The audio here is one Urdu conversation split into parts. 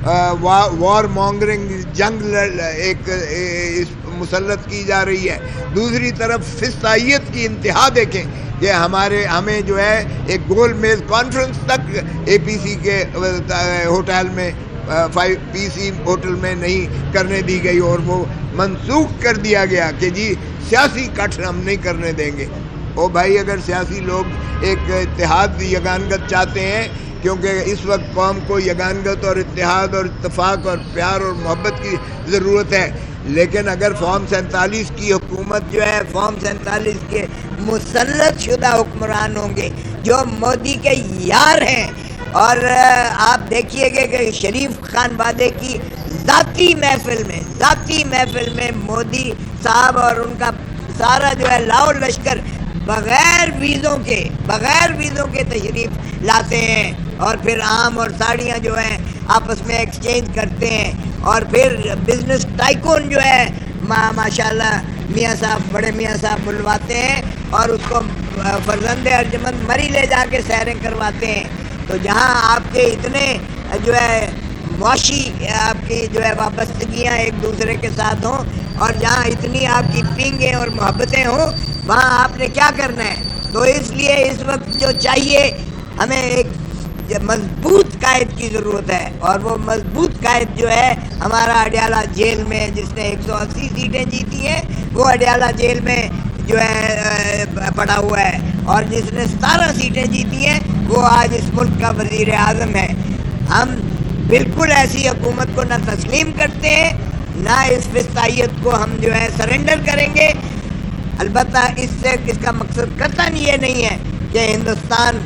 وار مانگرنگ جنگ ایک مسلط کی جا رہی ہے. دوسری طرف فسطائیت کی انتہا دیکھیں کہ ہمیں جو ہے ایک گول میز کانفرنس تک اے پی سی کے ہوٹل میں 5PC ہوٹل میں نہیں کرنے دی گئی اور وہ منسوخ کر دیا گیا کہ جی سیاسی کٹ ہم نہیں کرنے دیں گے. او بھائی اگر سیاسی لوگ ایک اتحاد یگانگت چاہتے ہیں، کیونکہ اس وقت قوم کو یگانگت اور اتحاد اور اتفاق اور پیار اور محبت کی ضرورت ہے، لیکن اگر فارم 47 کی حکومت جو ہے فارم 47 کے مسلط شدہ حکمران ہوں گے جو مودی کے یار ہیں، اور آپ دیکھیے گا کہ شریف خان وادے کی ذاتی محفل میں مودی صاحب اور ان کا سارا جو ہے لاؤ لشکر بغیر ویزوں کے تشریف لاتے ہیں، اور پھر آم اور ساڑیاں جو ہیں آپس میں ایکسچینج کرتے ہیں، اور پھر بزنس ٹائکون جو ہے ماشاءاللہ بڑے میاں صاحب بلواتے ہیں اور اس کو فرزند ارجمند مری لے جا کے سیریں کرواتے ہیں. تو جہاں آپ کے اتنے جو ہے معاشی آپ کی جو ہے وابستگیاں ایک دوسرے کے ساتھ ہوں، اور جہاں اتنی آپ کی پینگیں اور محبتیں ہوں، وہاں آپ نے کیا کرنا ہے؟ تو اس لیے اس وقت جو چاہیے ہمیں ایک مضبوط قائد کی ضرورت ہے، اور وہ مضبوط قائد جو ہے ہمارا اڈیالہ جیل میں جس نے 180 سیٹیں جیتی ہیں وہ اڈیالہ جیل میں جو ہے پڑا ہوا ہے، اور جس نے 17 سیٹیں جیتی ہیں وہ آج اس ملک کا وزیر اعظم ہے. ہم بالکل ایسی حکومت کو نہ تسلیم کرتے ہیں، نہ اس فسطائیت کو ہم جو ہے سرنڈر کریں گے. البتہ اس کا مقصد قطعاً یہ نہیں ہے کہ ہندوستان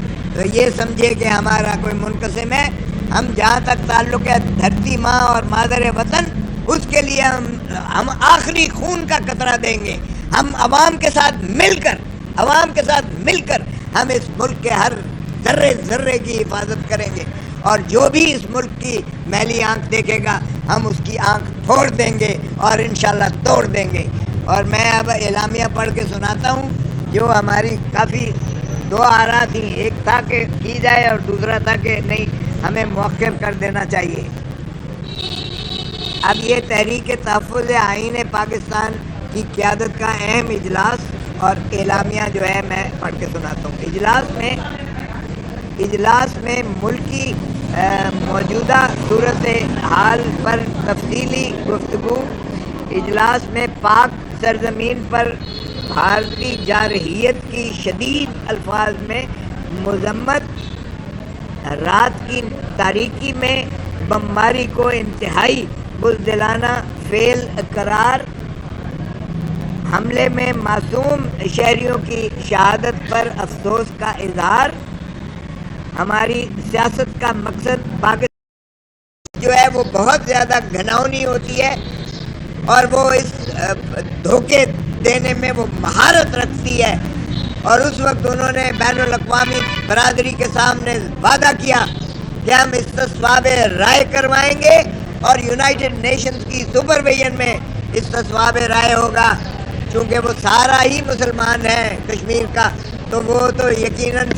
یہ سمجھے کہ ہمارا کوئی منقسم ہے. ہم جہاں تک تعلق ہے دھرتی ماں اور مادر وطن، اس کے لیے ہم آخری خون کا قطرہ دیں گے. ہم عوام کے ساتھ مل کر ہم اس ملک کے ہر ذرے کی حفاظت کریں گے، اور جو بھی اس ملک کی میلی آنکھ دیکھے گا ہم اس کی آنکھ پھوڑ دیں گے اور انشاءاللہ توڑ دیں گے. اور میں اب اعلامیہ پڑھ کے سناتا ہوں جو ہماری کافی دو آراء تھیں، ایک تھا کہ کی جائے اور دوسرا تھا کہ نہیں ہمیں مؤخر کر دینا چاہیے. اب یہ تحریک تحفظ آئین پاکستان کی قیادت کا اہم اجلاس اور اعلامیہ جو ہے میں پڑھ کے سناتا ہوں. اجلاس میں ملکی موجودہ صورت حال پر تفصیلی گفتگو. اجلاس میں پاک سرزمین پر بھارتی جارحیت کی شدید الفاظ میں مذمت. رات کی تاریکی میں بمباری کو انتہائی بزدلانہ فعل قرار. حملے میں معصوم شہریوں کی شہادت پر افسوس کا اظہار. ہماری سیاست کا مقصد پاکستان جو ہے وہ بہت زیادہ گھناؤنی ہوتی ہے، اور وہ اس دھوکے دینے میں وہ مہارت رکھتی ہے. اور اس وقت انہوں نے بین الاقوامی برادری کے سامنے وعدہ کیا کہ ہم استصواب رائے کروائیں گے اور یونائٹڈ نیشنز کی سپرویژن میں استصواب رائے ہوگا. چونکہ وہ سارا ہی مسلمان ہے کشمیر کا، تو وہ تو یقیناً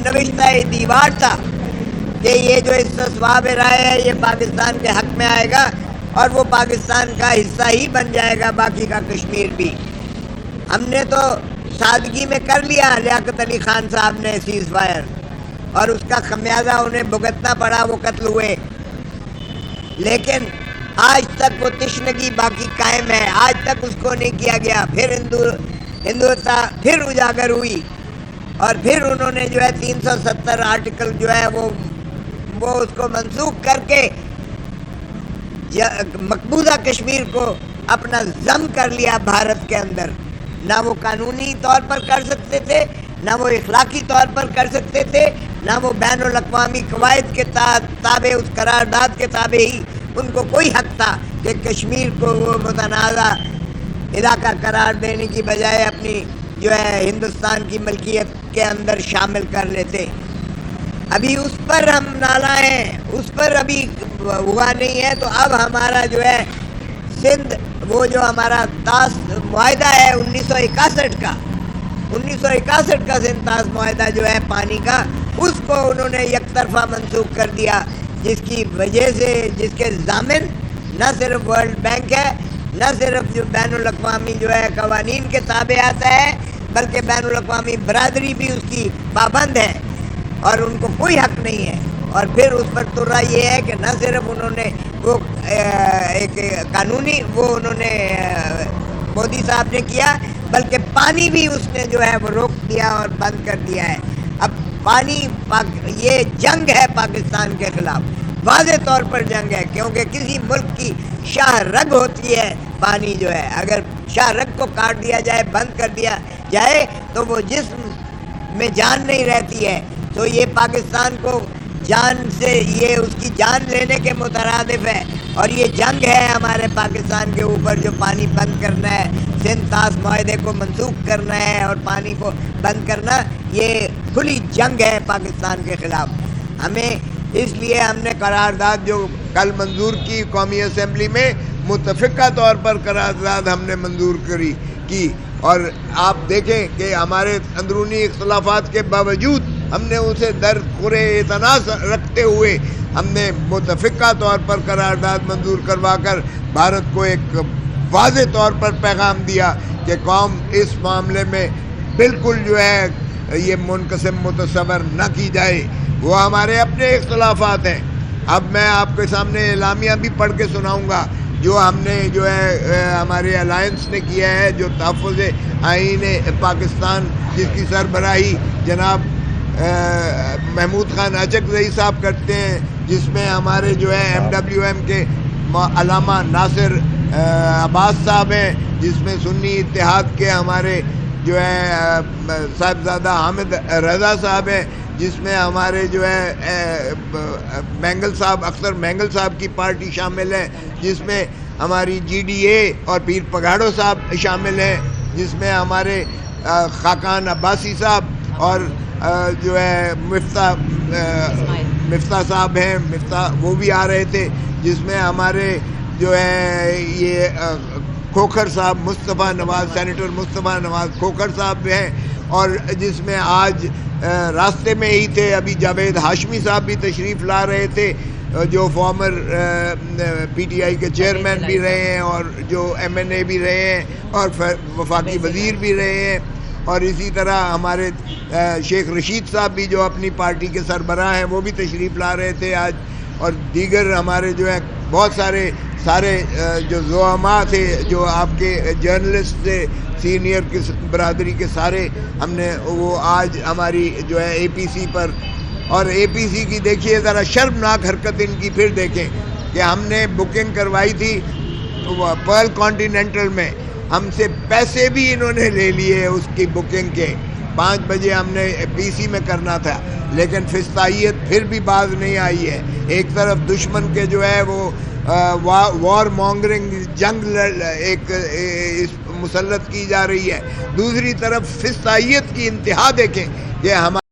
نوشتہ دیوار تھا کہ یہ جو استصواب رائے ہے یہ پاکستان کے حق میں آئے گا اور وہ پاکستان کا حصہ ہی بن جائے گا باقی کا کشمیر بھی. ہم نے تو سادگی میں کر لیا لیاقت علی خان صاحب نے سیز فائر، اور اس کا خمیازہ انہیں بھگتنا پڑا، وہ قتل ہوئے. لیکن آج تک وہ تشنگی باقی قائم ہے، آج تک اس کو نہیں کیا گیا. پھر ہندوتا پھر اجاگر ہوئی، اور پھر انہوں نے جو ہے 370 آرٹیکل جو ہے وہ اس کو منسوخ کر کے مقبوضہ کشمیر کو اپنا ضم کر لیا بھارت کے اندر. نہ وہ قانونی طور پر کر سکتے تھے، نہ وہ اخلاقی طور پر کر سکتے تھے، نہ وہ بین الاقوامی قواعد کے تابع اس قرارداد کے تابع ہی ان کو کوئی حق تھا کہ کشمیر کو وہ متنازع علاقہ قرار دینے کی بجائے اپنی جو ہے ہندوستان کی ملکیت کے اندر شامل کر لیتے. ابھی اس پر ہم نالا ہیں، اس پر ابھی ہوا نہیں ہے. تو اب ہمارا جو ہے سندھ، وہ جو ہمارا طاس معاہدہ ہے 1961 کا سندھ طاس معاہدہ جو ہے پانی کا، اس کو انہوں نے یک طرفہ منسوخ کر دیا. جس کی وجہ سے جس کے ضامن نہ صرف ورلڈ بینک ہے، نہ صرف جو بین الاقوامی جو ہے قوانین کے تابع آتا ہے، بلکہ بین الاقوامی برادری بھی اس کی پابند ہے اور ان کو کوئی حق نہیں ہے۔ اور پھر اس پر ترا یہ ہے کہ نہ صرف انہوں نے وہ ایک قانونی وہ انہوں نے مودی صاحب نے کیا، بلکہ پانی بھی اس نے جو ہے وہ روک دیا اور بند کر دیا ہے۔ اب پانی یہ جنگ ہے پاکستان کے خلاف، واضح طور پر جنگ ہے، کیونکہ کسی ملک کی شاہ رگ ہوتی ہے پانی جو ہے، اگر شاہ رگ کو کاٹ دیا جائے، بند کر دیا جائے تو وہ جسم میں جان نہیں رہتی ہے۔ تو یہ پاکستان کو جان سے یہ اس کی جان لینے کے مترادف ہے، اور یہ جنگ ہے ہمارے پاکستان کے اوپر جو پانی بند کرنا ہے، سندھ طاس معاہدے کو منسوخ کرنا ہے اور پانی کو بند کرنا، یہ کھلی جنگ ہے پاکستان کے خلاف۔ ہمیں اس لیے ہم نے قرارداد جو کل منظور کی قومی اسمبلی میں، متفقہ طور پر قرارداد ہم نے منظور کی، اور آپ دیکھیں کہ ہمارے اندرونی اختلافات کے باوجود ہم نے اسے درخورِ اعتراض رکھتے ہوئے ہم نے متفقہ طور پر قرارداد منظور کروا کر بھارت کو ایک واضح طور پر پیغام دیا کہ قوم اس معاملے میں بالکل جو ہے یہ منقسم متصور نہ کی جائے۔ وہ ہمارے اپنے اختلافات ہیں۔ اب میں آپ کے سامنے اعلامیہ بھی پڑھ کے سناؤں گا جو ہم نے جو ہے ہمارے الائنس نے کیا ہے، جو تحفظ آئین پاکستان جس کی سربراہی جناب محمود خان اچکزئی صاحب کرتے ہیں، جس میں ہمارے جو ہے MWM کے علامہ ناصر عباس صاحب ہیں، جس میں سنی اتحاد کے ہمارے جو ہے صاحبزادہ حامد رضا صاحب ہیں، جس میں ہمارے جو ہے مینگل صاحب، اختر مینگل صاحب کی پارٹی شامل ہے، جس میں ہماری GDA اور پیر پگاڑو صاحب شامل ہیں، جس میں ہمارے خاقان عباسی صاحب اور جو ہے مفتاح صاحب ہیں، وہ بھی آ رہے تھے، جس میں ہمارے جو ہے یہ کھوکھر صاحب سینیٹر مصطفیٰ نواز کھوکھر صاحب ہیں، اور جس میں آج راستے میں ہی تھے ابھی جاوید ہاشمی صاحب بھی تشریف لا رہے تھے، جو فارمر PTI کے چیئرمین بھی رہے ہیں اور جو MNA بھی رہے ہیں اور وفاقی وزیر بھی رہے ہیں، اور اسی طرح ہمارے شیخ رشید صاحب بھی جو اپنی پارٹی کے سربراہ ہیں وہ بھی تشریف لا رہے تھے آج، اور دیگر ہمارے جو ہے بہت سارے جو زعماء تھے، جو آپ کے جرنلسٹ تھے، سینئر کی برادری کے سارے، ہم نے وہ آج ہماری جو ہے APC پر، اور APC کی دیکھیے ذرا شرمناک حرکت ان کی پھر دیکھیں کہ ہم نے بکنگ کروائی تھی پرل کانٹیننٹل میں، ہم سے پیسے بھی انہوں نے لے لیے اس کی بکنگ کے، 5 بجے ہم نے PC میں کرنا تھا، لیکن فستائیت پھر بھی باز نہیں آئی ہے۔ ایک طرف دشمن کے جو ہے وہ وار مانگرنگ جنگ ایک مسلط کی جا رہی ہے، دوسری طرف فستائیت کی انتہا دیکھیں کہ ہمارے